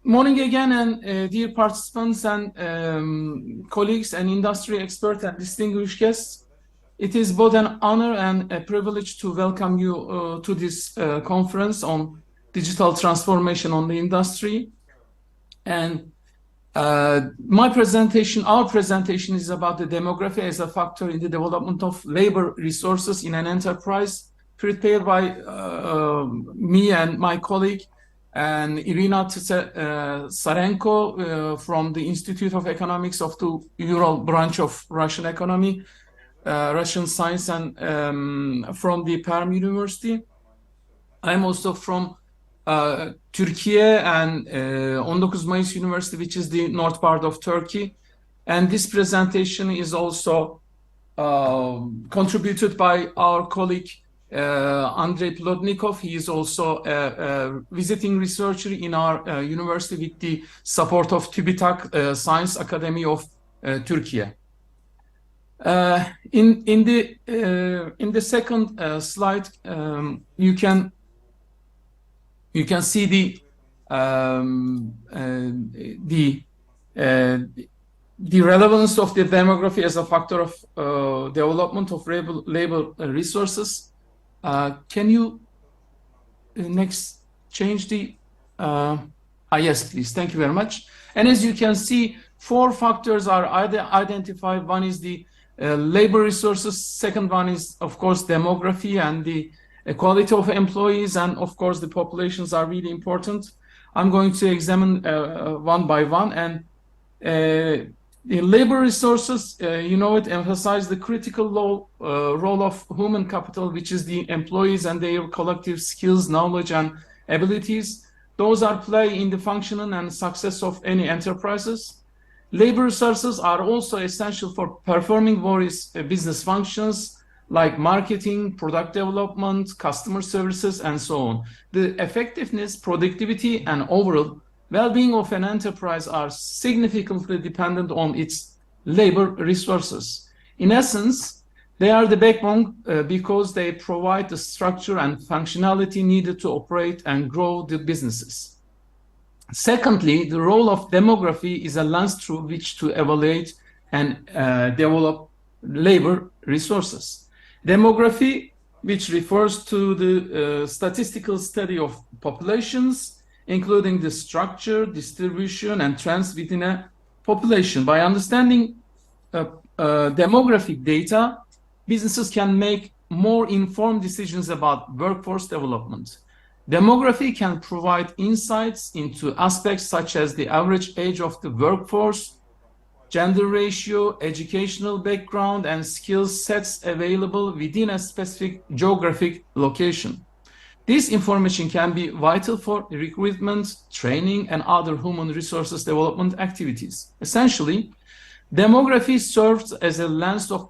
Morning again, and dear participants and colleagues and industry experts and distinguished guests. It is both an honor and a privilege to welcome you to this conference on digital transformation on the industry. And our presentation is about the demography as a factor in the development of labor resources in an enterprise, prepared by me and my colleague, and Irina Czarenko from the Institute of Economics of the Ural branch of Russian economy, Russian science, and from the Perm University. I'm also from Turkey and 19 Mayıs University, which is the north part of Turkey. And this presentation is also contributed by our colleague, Andrei Plotnikov. He is also a visiting researcher in our university with the support of TÜBİTAK Science Academy of Turkey. In the second slide, you can see the relevance of the demography as a factor of development of labor resources. Can you next change the yes, please. Thank you very much. And as you can see, 4 factors are identified. One is the labor resources. Second one is, of course, demography and the quality of employees, and of course the populations are really important. I'm going to examine one by one. And the labor resources, it emphasizes the critical role of human capital, which is the employees and their collective skills, knowledge, and abilities. Those are play in the functioning and success of any enterprises. Labor resources are also essential for performing various business functions like marketing, product development, customer services, and so on. The effectiveness, productivity, and overall well-being of an enterprise are significantly dependent on its labor resources. In essence, they are the backbone because they provide the structure and functionality needed to operate and grow the businesses. Secondly, the role of demography is a lens through which to evaluate and develop labor resources. Demography, which refers to the statistical study of populations, including the structure, distribution, and trends within a population. By understanding demographic data, businesses can make more informed decisions about workforce development. Demography can provide insights into aspects such as the average age of the workforce, gender ratio, educational background, and skill sets available within a specific geographic location. This information can be vital for recruitment, training, and other human resources development activities. Essentially, demography serves as a lens of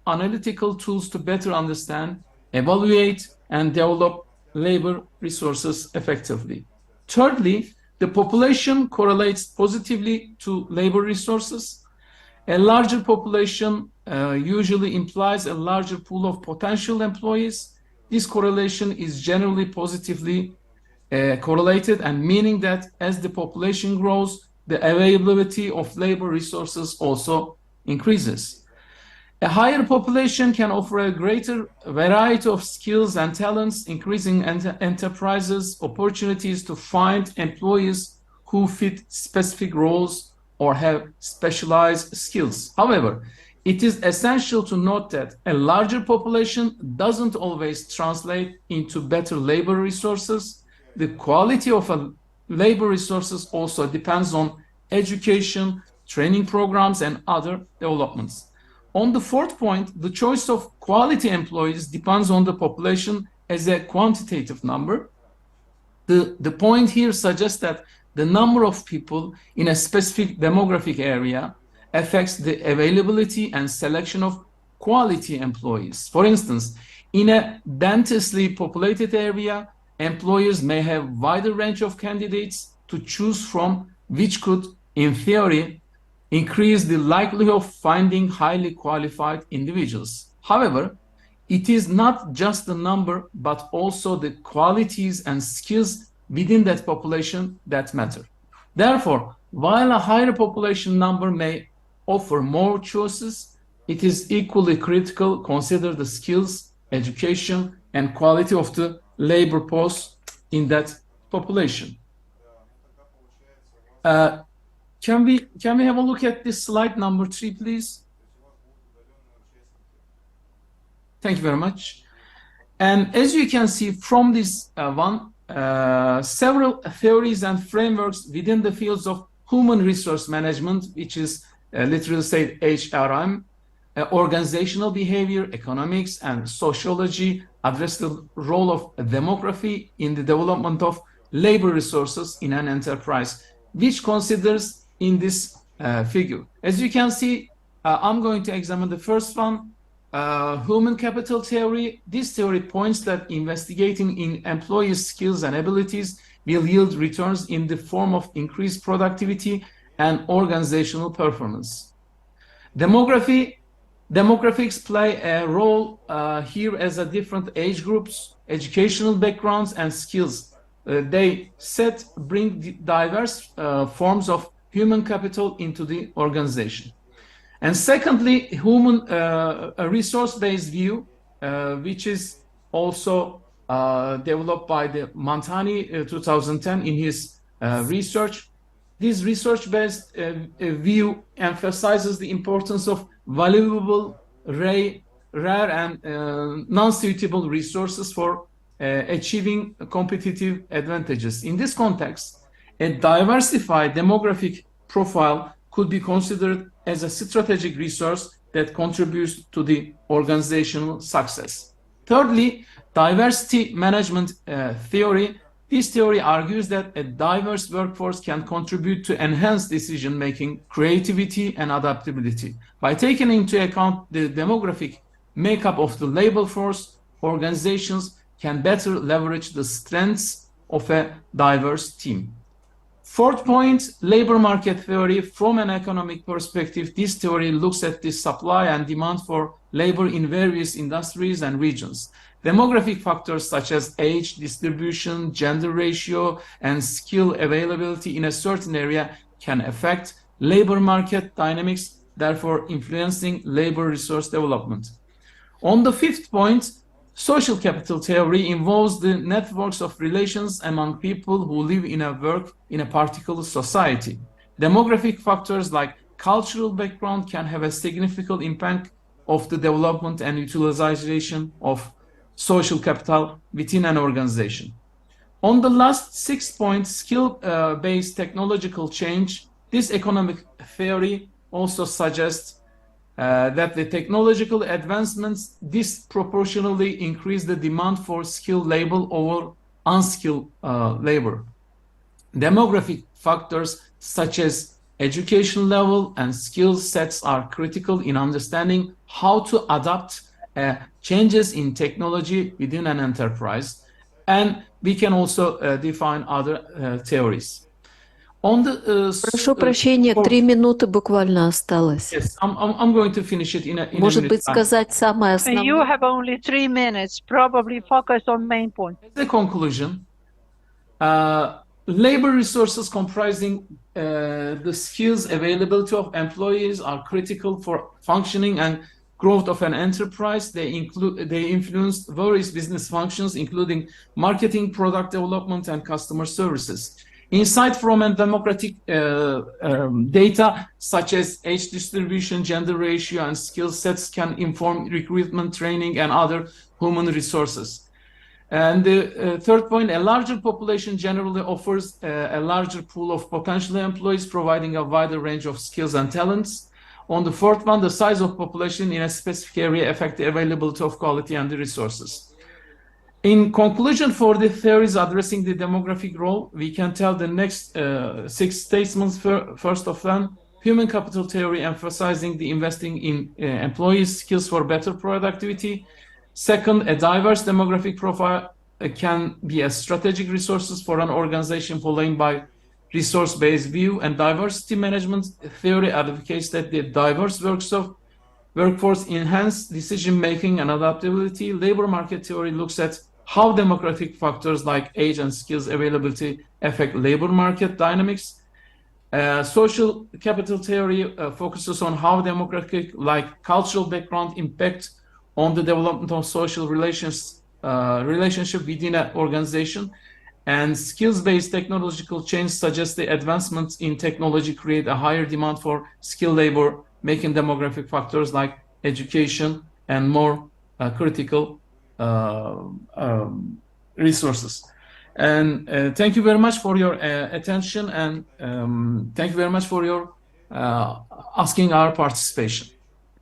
analytical tools to better understand, evaluate, and develop labor resources effectively. Thirdly, the population correlates positively to labor resources. A larger population usually implies a larger pool of potential employees. This correlation is generally positively correlated, and meaning that as the population grows, the availability of labor resources also increases. A higher population can offer a greater variety of skills and talents, increasing enterprises' opportunities to find employees who fit specific roles or have specialized skills. However, it is essential to note that a larger population doesn't always translate into better labor resources. The quality of labor resources also depends on education, training programs, and other developments. On the fourth point, the choice of quality employees depends on the population as a quantitative number. The point here suggests that the number of people in a specific demographic area affects the availability and selection of quality employees. For instance, in a densely populated area, employers may have wider range of candidates to choose from, which could, in theory, increase the likelihood of finding highly qualified individuals. However, it is not just the number, but also the qualities and skills within that population that matter. Therefore, while a higher population number may offer more choices, it is equally critical to consider the skills, education, and quality of the labor force in that population. Can we have a look at this slide number 3, please? Thank you very much. And as you can see from this several theories and frameworks within the fields of human resource management, which is literally said HRM, organizational behavior, economics, and sociology, address the role of demography in the development of labor resources in an enterprise, which considers in this figure. As you can see, I'm going to examine the first one, human capital theory. This theory points that investigating in employees' skills and abilities will yield returns in the form of increased productivity and organizational performance. Demographics play a role here as a different age groups, educational backgrounds, and skills. They bring diverse forms of human capital into the organization. And secondly, human resource-based view, which is also developed by the Mantani 2010 in his research. This research-based view emphasizes the importance of valuable, rare, and non-suitable resources for achieving competitive advantages. In this context, a diversified demographic profile could be considered as a strategic resource that contributes to the organizational success. Thirdly, diversity management theory. This theory argues that a diverse workforce can contribute to enhanced decision-making, creativity, and adaptability. By taking into account the demographic makeup of the labor force, organizations can better leverage the strengths of a diverse team. Fourth point, labor market theory. From an economic perspective, this theory looks at the supply and demand for labor in various industries and regions. Demographic factors such as age distribution, gender ratio, and skill availability in a certain area can affect labor market dynamics, therefore influencing labor resource development. On the fifth point, social capital theory involves the networks of relations among people who live in a particular society. Demographic factors like cultural background can have a significant impact of the development and utilization of social capital within an organization. On the last 6 points, skill-based technological change, this economic theory also suggests that the technological advancements disproportionately increase the demand for skilled labor over unskilled labor. Demographic factors such as education level and skill sets are critical in understanding how to adapt changes in technology within an enterprise, and we can also define other theories. Прошу прощения, 3 минуты буквально осталось. Yes, I'm going to finish it in a Может быть, сказать самое основное? You have only 3 minutes. Probably focus on main point. As a conclusion, labor resources comprising the skills availability of employees are critical for functioning and growth of an enterprise. They influence various business functions, including marketing, product development, and customer services. Insight from a demographic data such as age distribution, gender ratio, and skill sets can inform recruitment, training, and other human resources. And the third point, a larger population generally offers a larger pool of potential employees, providing a wider range of skills and talents. On the fourth one, the size of population in a specific area affects the availability of quality and the resources. In conclusion, for the theories addressing the demographic role, we can tell the next 6 statements. First of them, human capital theory emphasizing the investing in employees' skills for better productivity. Second, a diverse demographic profile can be a strategic resources for an organization following by resource-based view, and diversity management theory advocates that the diverse workforce enhance decision-making and adaptability. Labor market theory looks at how demographic factors like age and skills availability affect labor market dynamics. Social capital theory focuses on how demographic, like cultural background, impact on the development of social relationship within an organization. And skills-based technological change suggests the advancements in technology create a higher demand for skilled labor, making demographic factors like education and more critical resources. And thank you very much for your attention, and thank you very much for your asking our participation.